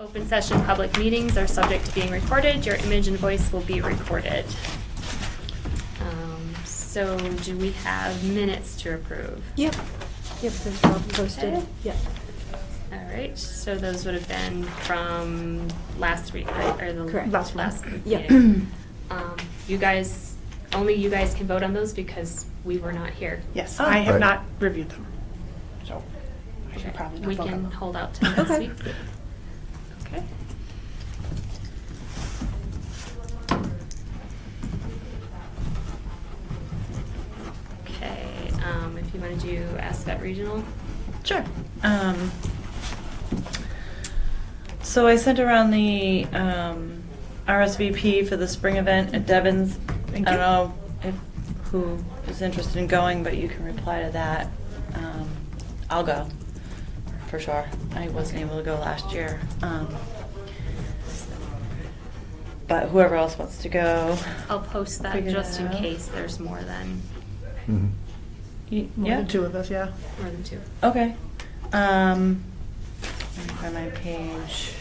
Open session public meetings are subject to being recorded. Your image and voice will be recorded. So do we have minutes to approve? Yep, they're all posted. Okay. Yep. All right, so those would have been from last week, right? Or the Correct. last week Yep. meeting. You guys, only you guys can vote on those because we were not here. Yes, Oh. I have Right. not reviewed them, so I should Okay, probably not we vote on can them. hold out to next Okay. week. Okay. Okay, if you want to do Ascot Regional. Sure. So I sent around the RSVP for the spring event at Devon's. Thank I don't you. know who is interested in going, but you can reply to that. I'll go, for sure. I wasn't able to go last year. But whoever else wants to go. I'll post that Figure just in that out. case there's more than Mhm. More Yeah. than two of us, yeah. more than two. Okay. Let me find my page.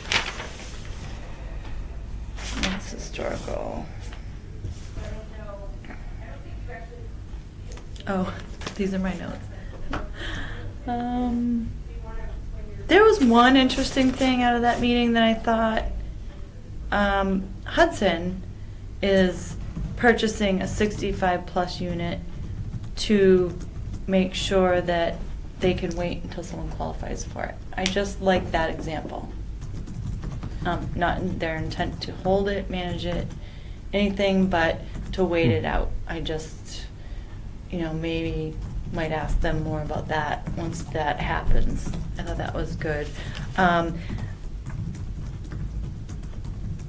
That's historical. Oh, these are my notes. There was one interesting thing out of that meeting that I thought. Hudson is purchasing a 65 plus unit to make sure that they can wait until someone qualifies for it. I just like that example. Not in their intent to hold it, manage it, anything, but to wait it out. I just, maybe might ask them more about that once that happens. I thought that was good.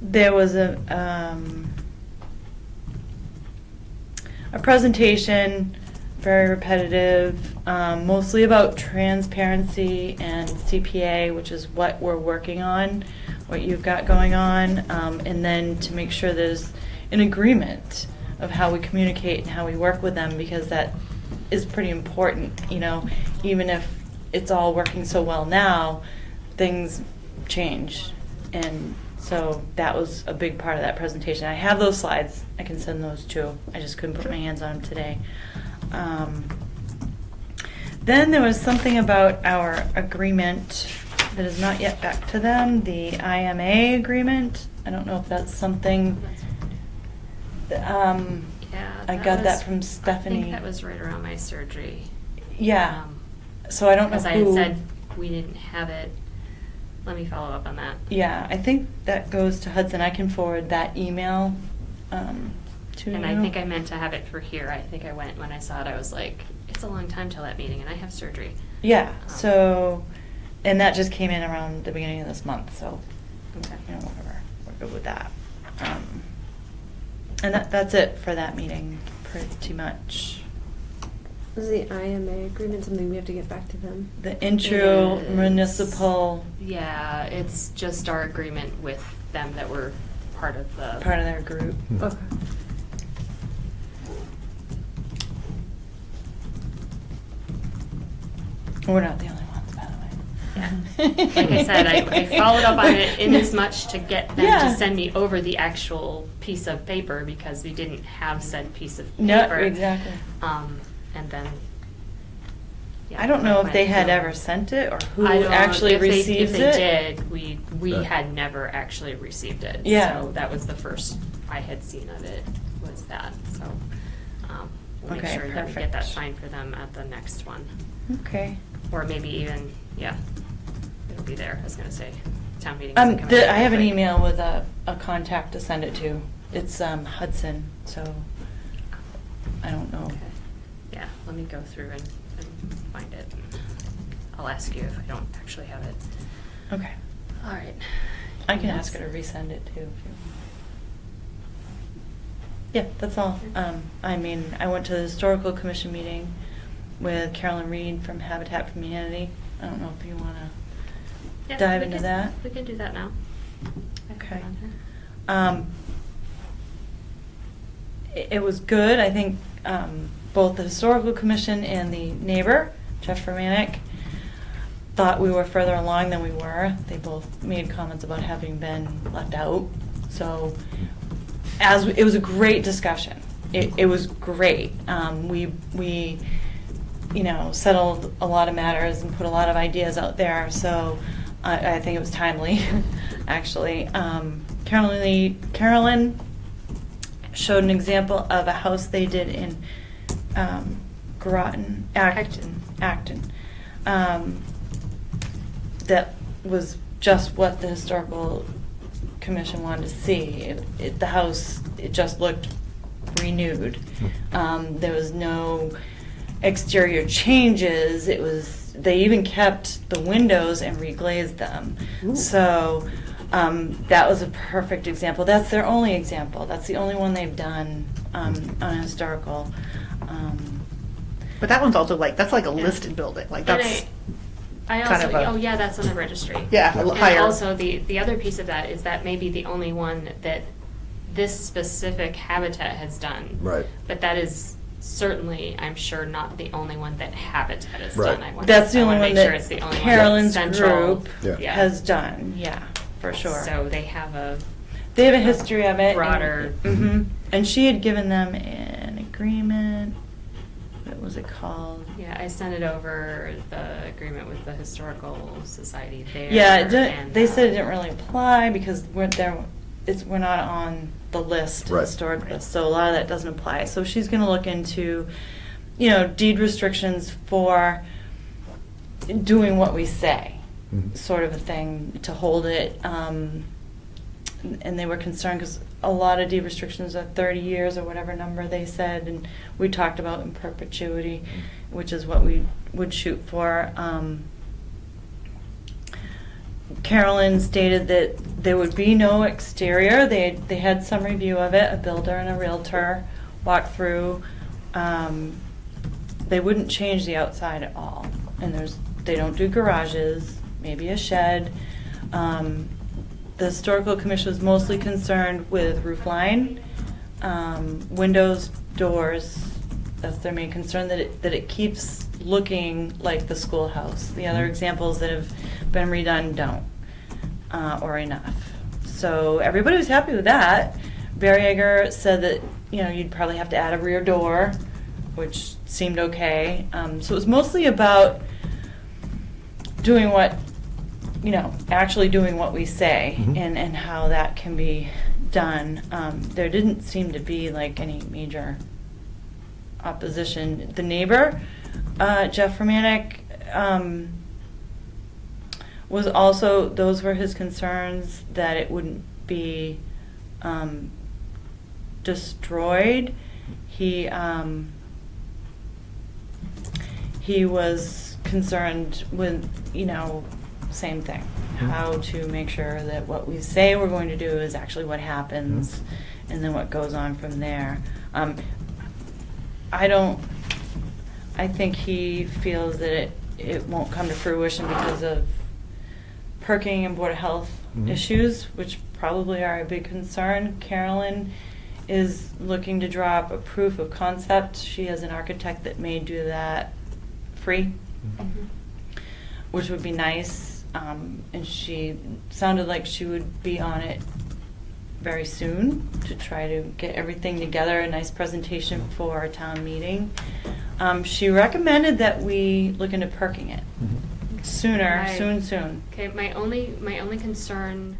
There was a presentation, very repetitive, mostly about transparency and CPA, which is what we're working on, what you've got going on, and then to make sure there's an agreement of how we communicate and how we work with them, because that is pretty important. Even if it's all working so well now, things change. And so that was a big part of that presentation. I have those slides. I can send those too. I just couldn't put my hands on them today. Then there was something about our agreement that is not yet back to them, the IMA agreement. I don't know if that's something. Yeah. I got that was- from I Stephanie. think that was right around my surgery. Yeah. So I don't know Because I who. had said we didn't have it. Let me follow up on that. Yeah, I think that goes to Hudson. I can forward that email to you. And I think I meant to have it for here. I think I went, when I saw it, I was like, it's a long time till that meeting and I have surgery. Yeah, so, and that just came in around the beginning of this month, so, Okay. whatever. We're good with that. And that's it for that meeting, pretty much. Is the IMA agreement something we have to get back to them? The intro It is. municipal Yeah, it's just our agreement with them that we're part of the. part of their group. Okay. We're not the only ones, by the way. Yeah. Like I said, I followed up on it in as much to get them Yeah. to send me over the actual piece of paper because we didn't have said piece of paper. No, exactly. And then. yeah, I don't know if went they had through. ever sent it or who I don't know. actually If they- receives If it. they did, we Right. had never actually received it. Yeah. So that was the first I had seen of it, was that, so. We'll make Okay, sure that we get that perfect. signed for them at the next one. Okay. Or maybe even, yeah, it'll be there, I was gonna say, town meeting. isn't coming up I have an quick. email with a contact to send it to. It's Hudson, so I don't know. Okay. Yeah, let me go through and find it. I'll ask you if I don't actually have it. Okay. All right. I can Anything ask her to else? resend it too. Yeah, that's all. I went to the historical commission meeting with Carolyn Reed from Habitat for Humanity. I don't know if you want to Yeah, dive we into can- that. We can do that now. I can Okay. put on here. It was good. I think both the historical commission and the neighbor, Jeff Romanek, thought we were further along than we were. They both made comments about having been left out. So it was a great discussion. It was great. We settled a lot of matters and put a lot of ideas out there. So I think it was timely, actually. Carolyn showed an example of a house they did in Acton. That was just what the historical commission wanted to see. The house, it just looked renewed. There was no exterior changes. They even kept the windows and reglazed them. Ooh. So that was a perfect example. That's their only example. That's the only one they've done on a historical. But that one's also that's like a Yeah. listed building. Like And that's I kind also, of a- oh yeah, that's on the registry. Yeah, a little And higher. also, the other piece of that is that maybe the only one that this specific habitat has done. Right. But that is certainly, I'm sure, not the only one that Habitat has Right. done. I want That's the I only wanna one make sure that it's the only one Carolyn's that's central. group Yeah. has done. Yeah, for sure. So they have a They have a history of it. broader. And she had given them an agreement. What was it called? Yeah, I sent it over, the agreement with the Historical Society there. Yeah, and, they said it didn't really apply because we're not on the list, Right. historic list, so a lot of that doesn't apply. So she's going to look into, deed restrictions for doing what we say, Mhm. sort of a thing, to hold it. And they were concerned because a lot of deed restrictions are 30 years or whatever number they said, and we talked about in perpetuity, which is what we would shoot for. Carolyn stated that there would be no exterior. They had some review of it, a builder and a realtor walk through. They wouldn't change the outside at all, and they don't do garages, maybe a shed. The Historical Commission was mostly concerned with roof line, windows, doors. That's their main concern, that it keeps looking like the schoolhouse. The other examples that have been redone don't, or enough. So everybody was happy with that. Barry Yeager said that, you'd probably have to add a rear door, which seemed okay. So it was mostly about doing actually doing what we say, Mhm. and how that can be done. There didn't seem to be any major opposition. The neighbor, Jeff Romanek, was also, those were his concerns, that it wouldn't be destroyed. He was concerned with, same thing, how to make sure that what we say we're going to do is actually what happens, and then what goes on from there. I think he feels that it won't come to fruition because of perking and Board of Health Mhm. issues, which probably are a big concern. Carolyn is looking to draw up a proof of concept. She has an architect that may do that free, which would be nice. And she sounded like she would be on it very soon to try to get everything together, a nice presentation for our town meeting. She recommended that we look into perking it Mhm. sooner, Right. soon. Okay, my only concern